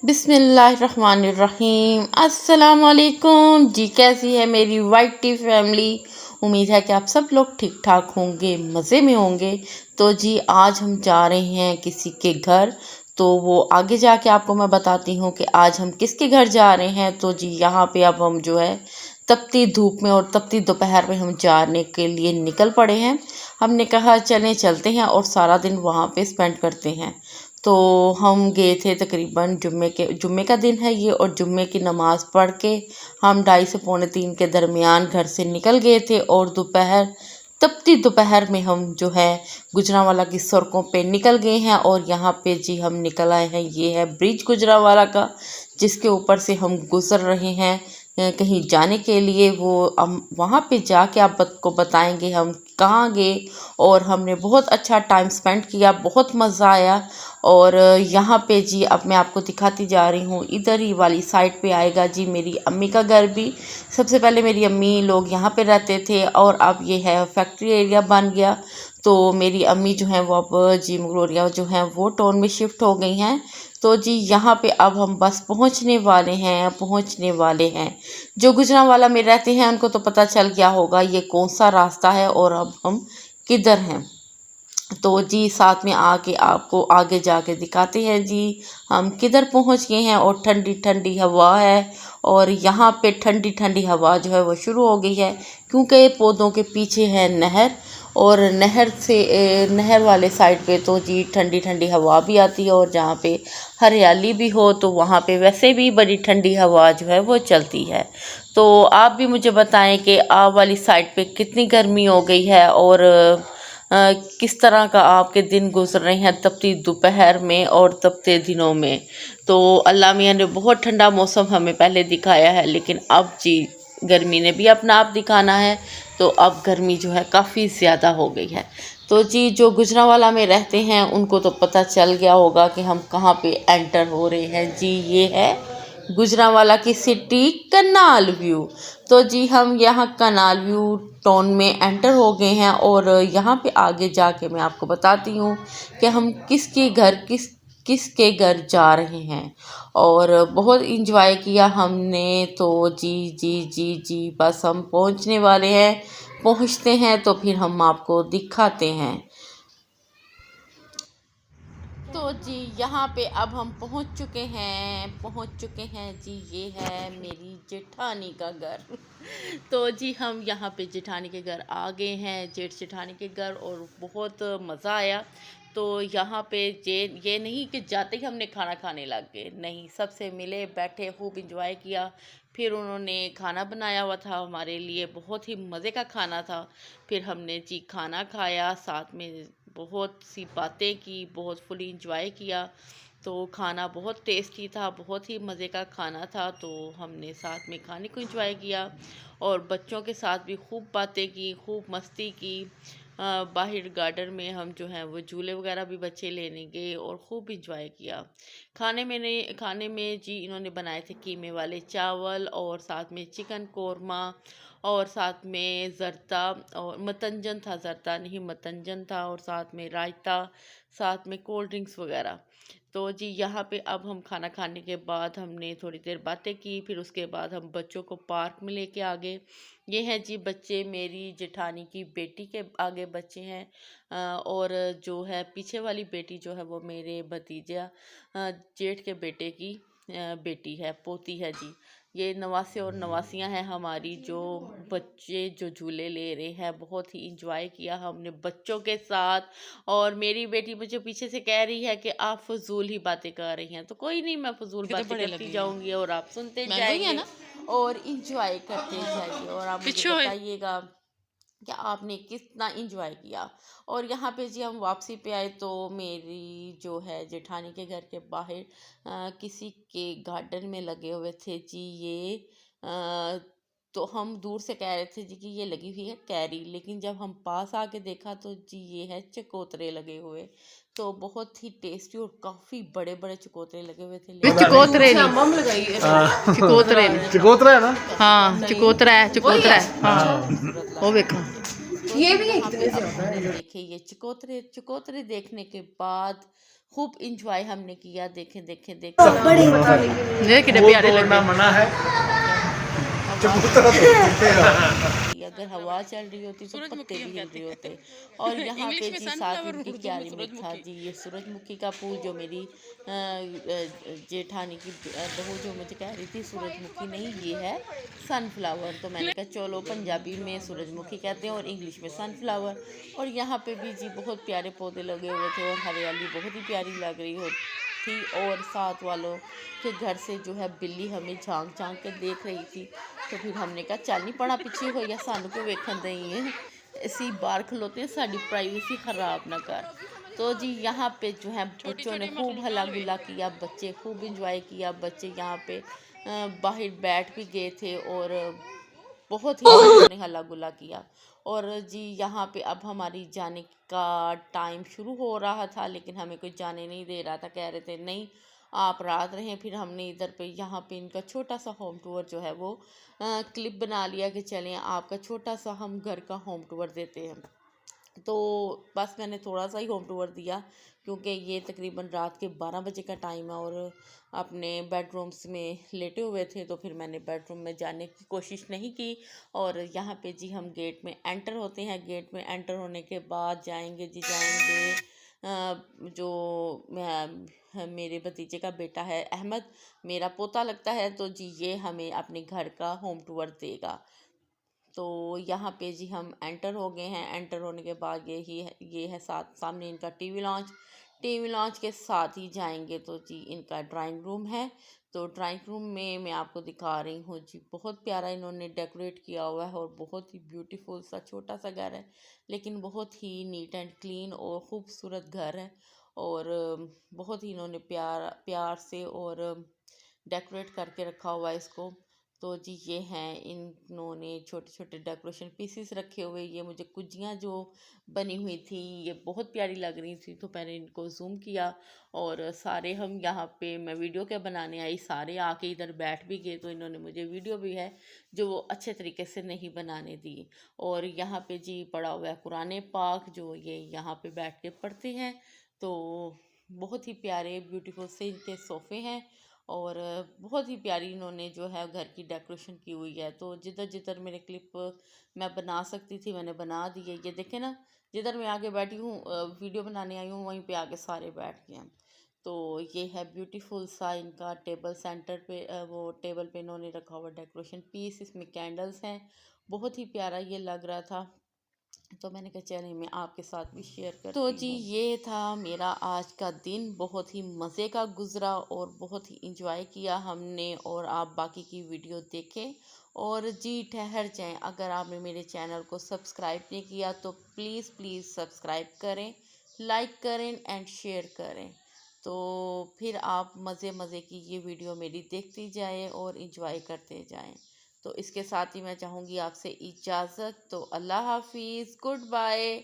बिस्मिल्लाहिर्रहमानिर्रहीम। अस्सलाम वालेकुम जी। कैसी है मेरी वाइट टी फैमिली। उम्मीद है कि आप सब लोग ठीक ठाक होंगे, मज़े में होंगे। तो जी आज हम जा रहे हैं किसी के घर। तो वो आगे जाके आपको मैं बताती हूँ कि आज हम किसके घर जा रहे हैं। तो जी यहाँ पे अब हम जो है तपती धूप में और तपती दोपहर में हम जाने के लिए निकल पड़े हैं। हमने कहा चलते हैं और सारा दिन वहाँ पे स्पेंड करते हैं। तो हम गए थे तकरीबन जुम्मे का दिन है ये, और जुम्मे की नमाज़ पढ़ के हम 2:30 से पौने 3 के दरमियान घर से निकल गए थे। और तपती दोपहर में हम जो है गुजरांवाला की सड़कों पे निकल गए हैं। और यहाँ पे जी हम निकल आए हैं, ये है ब्रिज गुजरांवाला का, जिसके ऊपर से हम गुजर रहे हैं कहीं जाने के लिए। वो हम वहाँ पे जाके आपको बताएंगे हम कहाँ गए। और हमने बहुत अच्छा टाइम स्पेंड किया, बहुत मज़ा आया। और यहाँ पे जी अब मैं आपको दिखाती जा रही हूँ, इधर ही वाली साइड पे आएगा जी मेरी अम्मी का घर भी। सबसे पहले मेरी अम्मी लोग यहाँ पे रहते थे और अब ये है फैक्ट्री एरिया बन गया। तो मेरी अम्मी जो हैं वो अब जी मंगलोरिया जो हैं वो टाउन में शिफ्ट हो गई हैं। तो जी यहाँ पे अब हम बस पहुँचने वाले हैं। जो गुजरांवाला में रहते हैं उनको तो पता चल गया होगा ये कौन सा रास्ता है और अब हम किधर हैं। तो जी साथ में आके आपको आगे जाके दिखाते हैं जी हम किधर पहुंच गए हैं। और ठंडी ठंडी हवा है, और यहाँ पे ठंडी ठंडी हवा जो है वो शुरू हो गई है, क्योंकि पौधों के पीछे है नहर। और नहर वाले साइड पे तो जी ठंडी ठंडी हवा भी आती है, और जहाँ पे हरियाली भी हो तो वहाँ पे वैसे भी बड़ी ठंडी हवा जो है वो चलती है। तो आप भी मुझे बताएं कि आप वाली साइड पे कितनी गर्मी हो गई है, और किस तरह का आपके दिन गुजर रहे हैं तपती दोपहर में और तपते दिनों में। तो अल्लाह मियाँ ने बहुत ठंडा मौसम हमें पहले दिखाया है, लेकिन अब जी गर्मी ने भी अपना आप दिखाना है। तो अब गर्मी जो है काफ़ी ज़्यादा हो गई है। तो जी जो गुजरांवाला में रहते हैं उनको तो पता चल गया होगा कि हम कहाँ पे एंटर हो रहे हैं। जी ये है गुजरांवाला की सिटी कनाल व्यू। तो जी हम यहाँ कनाल व्यू टाउन में एंटर हो गए हैं, और यहाँ पे आगे जाके मैं आपको बताती हूँ कि हम किसके घर जा रहे हैं। और बहुत इंजॉय किया हमने। तो जी जी जी जी बस हम पहुँचने वाले हैं, पहुँचते हैं तो फिर हम आपको दिखाते हैं। तो जी यहाँ पे अब हम पहुँच चुके हैं जी। ये है मेरी जेठानी का घर। तो जी हम यहाँ पे जेठानी के घर आ गए हैं, जेठ जेठानी के घर, और बहुत मज़ा आया। तो यहाँ पे ये नहीं कि जाते ही हमने खाना खाने लग गए, नहीं, सबसे मिले, बैठे, खूब इंजॉय किया। फिर उन्होंने खाना बनाया हुआ था हमारे लिए, बहुत ही मज़े का खाना था। फिर हमने जी खाना खाया, साथ में बहुत सी बातें की, बहुत फुली इंजॉय किया। तो खाना बहुत टेस्टी था, बहुत ही मज़े का खाना था। तो हमने साथ में खाने को इंजॉय किया, और बच्चों के साथ भी खूब बातें की, खूब मस्ती की। बाहर गार्डन में हम जो हैं वो झूले वगैरह भी बच्चे लेने गए और खूब इंजॉय किया। खाने में जी इन्होंने बनाए थे कीमे वाले चावल, और साथ में चिकन कोरमा, और साथ में ज़रता और मतंजन था, ज़रता नहीं मतंजन था, और साथ में रायता, साथ में कोल्ड ड्रिंक्स वगैरह। तो जी यहाँ पे अब हम खाना खाने के बाद हमने थोड़ी देर बातें की, फिर उसके बाद हम बच्चों को पार्क में लेके आ गए। ये हैं जी बच्चे, मेरी जेठानी की बेटी के आगे बच्चे हैं। और जो है पीछे वाली बेटी जो है वो मेरे भतीजा जेठ के बेटे की बेटी है, पोती है जी। ये नवासे और नवासियाँ हैं हमारी, जो बच्चे जो झूले ले रहे हैं। बहुत ही इंजॉय किया हमने बच्चों के साथ। और मेरी बेटी मुझे पीछे से कह रही है कि आप फजूल ही बातें कर रही हैं। तो कोई नहीं, मैं फजूल बातें करती जाऊंगी और आप सुनते जाएंगे और इंजॉय करते जाइए। और आप मुझे बताइएगा कि आपने कितना इंजॉय किया। और यहाँ पे जी हम वापसी पे आए, तो मेरी जो है जेठानी के घर के बाहर किसी के गार्डन में लगे हुए थे जी ये तो हम दूर से कह रहे थे जी कि ये लगी हुई है कैरी, लेकिन जब हम पास आके देखा तो जी ये है चकोतरे लगे हुए। तो बहुत ही टेस्टी और काफ़ी बड़े बड़े चकोतरे लगे हुए थे। चकोतरे नहीं, चकोतरे नहीं, चकोतरा है ना। हाँ चकोतरा है, हाँ वो देखो। ये भी कितने ज़्यादा है। देखे ये चकोतरे देखने के बाद खूब इंजॉय हमने किया। देखें देखें देखें ये कितने प्यारे लग रहे हैं। मना है अगर हवा चल रही होती तो पत्ते भी हिल रहे होते। और यहाँ पे जी साथ इनकी क्यारी में था जी ये सूरजमुखी का फूल, जो मेरी जेठानी की बहू जो मुझे कह रही थी सूरजमुखी नहीं ये है सनफ्लावर। तो मैंने कहा चलो, पंजाबी में सूरजमुखी कहते हैं और इंग्लिश में सनफ्लावर। और यहाँ पे भी जी बहुत प्यारे पौधे लगे हुए थे और हरियाली बहुत ही प्यारी लग रही हो थी। और साथ वालों के घर से जो है बिल्ली हमें झांक झांक के देख रही थी। तो फिर हमने कहा चल नहीं पड़ा पिछे हो या सानू क्यों वेखन दई है, ऐसी बार खलोते हैं, साड़ी प्राइवेसी खराब ना कर। तो जी यहाँ पे जो है बच्चों ने खूब हल्ला गुल्ला किया, बच्चे खूब इंजॉय किया। बच्चे यहाँ पे बाहर बैठ भी गए थे और बहुत ही बच्चों ने हल्ला गुल्ला किया। और जी यहाँ पे अब हमारी जाने का टाइम शुरू हो रहा था, लेकिन हमें कोई जाने नहीं दे रहा था। कह रहे थे नहीं आप रात रहें। फिर हमने इधर पे यहाँ पे इनका छोटा सा होम टूर जो है वो क्लिप बना लिया कि चलें आपका छोटा सा हम घर का होम टूर देते हैं। तो बस मैंने थोड़ा सा ही होम टूर दिया क्योंकि ये तकरीबन रात के 12 बजे का टाइम है और अपने बेडरूम्स में लेटे हुए थे। तो फिर मैंने बेडरूम में जाने की कोशिश नहीं की। और यहाँ पे जी हम गेट में एंटर होते हैं। गेट में एंटर होने के बाद जाएंगे जो मेरे भतीजे का बेटा है अहमद, मेरा पोता लगता है। तो जी ये हमें अपने घर का होम टूर देगा। तो यहाँ पे जी हम एंटर हो गए हैं। एंटर होने के बाद ये है साथ सामने इनका टीवी लॉन्च के साथ ही जाएंगे तो जी इनका ड्राइंग रूम है। तो ड्राइंग रूम में मैं आपको दिखा रही हूँ जी, बहुत प्यारा इन्होंने डेकोरेट किया हुआ है और बहुत ही ब्यूटीफुल सा छोटा सा घर है, लेकिन बहुत ही नीट एंड क्लीन और ख़ूबसूरत घर है। और बहुत ही इन्होंने प्यार से और डेकोरेट करके रखा हुआ है इसको। तो जी ये हैं इन्होंने छोटे छोटे डेकोरेशन पीसेस रखे हुए। ये मुझे कुजियाँ जो बनी हुई थी ये बहुत प्यारी लग रही थी, तो मैंने इनको जूम किया। और सारे हम यहाँ पे मैं वीडियो क्या बनाने आई, सारे आके इधर बैठ भी गए। तो इन्होंने मुझे वीडियो भी है जो वो अच्छे तरीके से नहीं बनाने दी। और यहाँ पे जी पड़ा हुआ है कुरान पाक जो ये यहाँ पे बैठ के पढ़ते हैं। तो बहुत ही प्यारे ब्यूटीफुल से इनके सोफ़े हैं और बहुत ही प्यारी इन्होंने जो है घर की डेकोरेशन की हुई है। तो जिधर जिधर मेरे क्लिप मैं बना सकती थी मैंने बना दी है। ये देखें ना, जिधर मैं आगे बैठी हूँ वीडियो बनाने आई हूँ वहीं पे आगे सारे बैठ गए हैं। तो ये है ब्यूटीफुल सा इनका टेबल सेंटर पे वो टेबल पे इन्होंने रखा हुआ डेकोरेशन पीस। इसमें कैंडल्स हैं, बहुत ही प्यारा ये लग रहा था। तो मैंने कहा चलिए मैं आपके साथ भी शेयर करती हूँ। तो जी ये था मेरा आज का दिन, बहुत ही मज़े का गुज़रा और बहुत ही इंजॉय किया हमने। और आप बाकी की वीडियो देखें और जी ठहर जाएं। अगर आपने मेरे चैनल को सब्सक्राइब नहीं किया तो प्लीज़ सब्सक्राइब करें, लाइक करें एंड शेयर करें। तो फिर आप मज़े की ये वीडियो मेरी देखती जाएं और इंजॉय करते जाएं। तो इसके साथ ही मैं चाहूँगी आपसे इजाज़त। तो अल्लाह हाफिज़, गुड बाय।